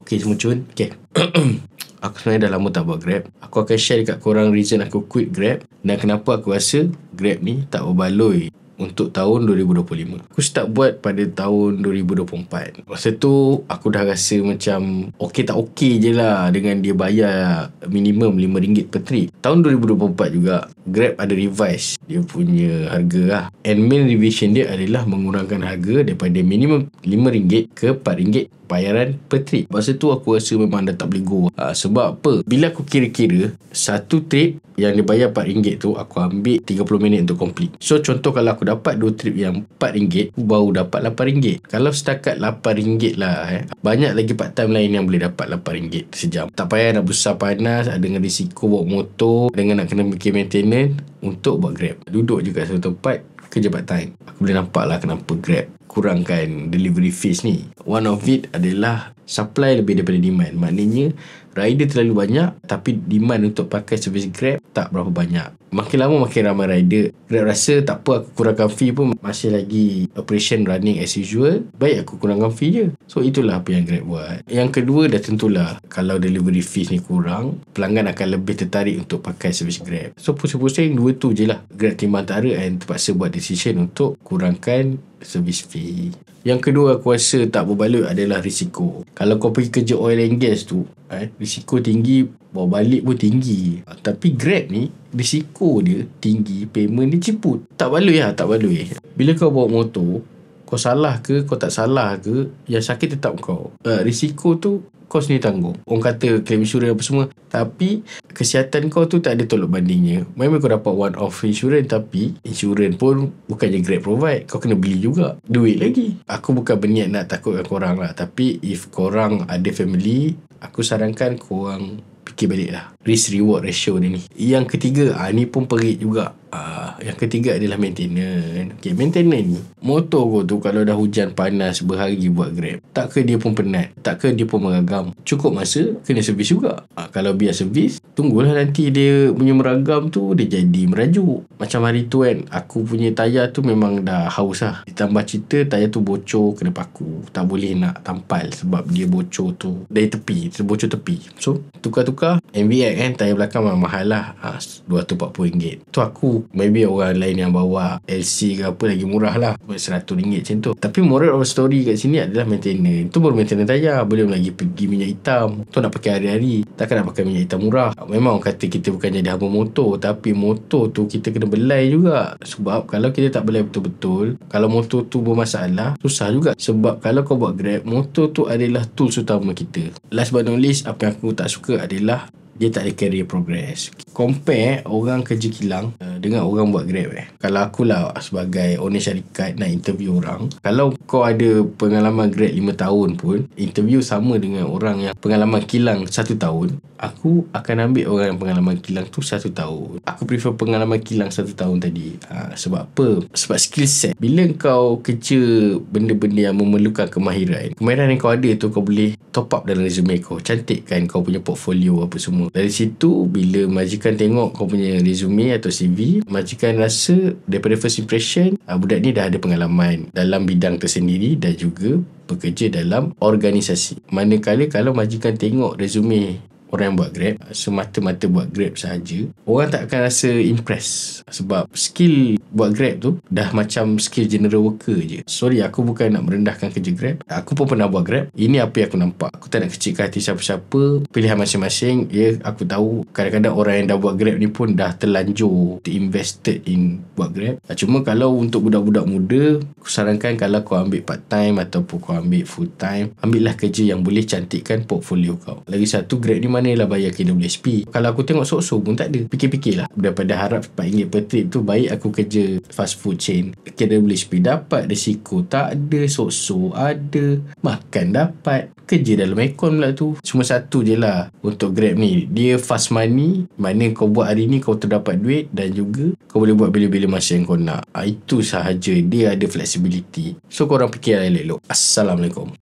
Okay semua cun. Okay. Aku sebenarnya dah lama tak buat Grab. Aku akan share dekat korang reason aku quit Grab dan kenapa aku rasa Grab ni tak berbaloi untuk tahun 2025. Aku start buat pada tahun 2024. Masa tu aku dah rasa macam okey tak okey je lah dengan dia bayar minimum RM5 per trip. Tahun 2024 juga Grab ada revise dia punya harga lah. And main revision dia adalah mengurangkan harga daripada minimum RM5 ke RM4 bayaran per trip. Masa tu aku rasa memang dah tak boleh go. Sebab apa? Bila aku kira-kira satu trip yang dia bayar RM4 tu, aku ambil 30 minit untuk complete. So contoh kalau aku dapat 2 trip yang RM4, aku baru dapat RM8. Kalau setakat RM8 lah, banyak lagi part time lain yang boleh dapat RM8 sejam. Tak payah nak besar panas dengan risiko bawa motor, dengan nak kena bikin maintenance untuk buat Grab. Duduk je kat satu tempat, kerja part time. Aku boleh nampak lah kenapa Grab kurangkan delivery fees ni. One of it adalah supply lebih daripada demand. Maknanya rider terlalu banyak tapi demand untuk pakai servis Grab tak berapa banyak. Makin lama makin ramai rider. Grab rasa tak apa, aku kurangkan fee pun masih lagi operation running as usual. Baik aku kurangkan fee je. So itulah apa yang Grab buat. Yang kedua dah tentulah kalau delivery fees ni kurang, pelanggan akan lebih tertarik untuk pakai servis Grab. So pusing-pusing dua tu je lah. Grab timbang antara and terpaksa buat decision untuk kurangkan servis fee. Yang kedua aku rasa tak berbaloi adalah risiko. Kalau kau pergi kerja oil and gas tu, risiko tinggi, bawa balik pun tinggi. Tapi Grab ni risiko dia tinggi, payment dia ceput. Tak baloi lah, tak baloi. Bila kau bawa motor, kau salah ke, kau tak salah ke, yang sakit tetap kau. Risiko tu kau sendiri tanggung. Orang kata claim insurans apa semua, tapi kesihatan kau tu tak ada tolak bandingnya. Memang kau dapat one off insurans, tapi insurans pun bukannya Grab provide, kau kena beli juga, duit lagi. Aku bukan berniat nak takutkan korang lah, tapi if korang ada family, aku sarankan korang fikir balik lah risk reward ratio dia ni. Yang ketiga, ni pun perit juga. Yang ketiga adalah maintenance. Okay, maintenance ni, motor kau tu kalau dah hujan panas berhari buat Grab, tak ke dia pun penat, tak ke dia pun meragam, cukup masa kena servis juga. Kalau biar servis, tunggulah nanti dia punya meragam tu dia jadi merajuk. Macam hari tu kan, aku punya tayar tu memang dah haus lah. Ditambah cerita tayar tu bocor, kena paku, tak boleh nak tampal sebab dia bocor tu dari tepi, terbocor tepi. So tukar-tukar MVX kan, tayar belakang memang mahal lah, RM240. Tu aku, maybe orang lain yang bawa LC ke apa lagi murah lah, RM100 macam tu. Tapi moral of story kat sini adalah maintenance. Tu baru maintenance tayar, belum lagi pergi minyak hitam. Tu nak pakai hari-hari, takkan nak pakai minyak hitam murah. Memang orang kata kita bukan jadi hamba motor, tapi motor tu kita kena belai juga. Sebab kalau kita tak belai betul-betul, kalau motor tu bermasalah, susah juga. Sebab kalau kau buat Grab, motor tu adalah tools utama kita. Last but not least, apa yang aku tak suka adalah dia tak ada career progress. Compare orang kerja kilang dengan orang buat Grab. Kalau akulah sebagai owner syarikat nak interview orang, kalau kau ada pengalaman Grab 5 tahun pun, interview sama dengan orang yang pengalaman kilang 1 tahun, aku akan ambil orang yang pengalaman kilang tu 1 tahun. Aku prefer pengalaman kilang 1 tahun tadi. Sebab apa? Sebab skill set. Bila kau kerja benda-benda yang memerlukan kemahiran yang kau ada tu, kau boleh top up dalam resume kau, cantikkan kau punya portfolio apa semua. Dari situ, bila majikan tengok kau punya resume atau CV, majikan rasa daripada first impression, budak ni dah ada pengalaman dalam bidang tersendiri dan juga bekerja dalam organisasi. Manakala kalau majikan tengok resume orang yang buat Grab, semata-mata buat Grab sahaja, orang tak akan rasa impress. Sebab skill buat Grab tu dah macam skill general worker je. Sorry, aku bukan nak merendahkan kerja Grab. Aku pun pernah buat Grab. Ini apa yang aku nampak. Aku tak nak kecilkan hati siapa-siapa. Pilihan masing-masing. Ya, aku tahu kadang-kadang orang yang dah buat Grab ni pun dah terlanjur invested in buat Grab. Cuma kalau untuk budak-budak muda, aku sarankan kalau kau ambil part time ataupun kau ambil full time, ambillah kerja yang boleh cantikkan portfolio kau. Lagi satu, Grab ni manalah bayar KWSP. Kalau aku tengok sok-sok pun tak ada. Fikir-fikirlah. Daripada harap RM4 per trip tu, baik aku kerja fast food chain. KWSP dapat, risiko tak ada, sok-sok ada, makan dapat, kerja dalam aircon pula tu. Cuma satu je lah untuk Grab ni, dia fast money. Mana kau buat hari ni kau terdapat duit, dan juga kau boleh buat bila-bila masa yang kau nak. Itu sahaja. Dia ada flexibility. So korang fikir elok-elok. Assalamualaikum.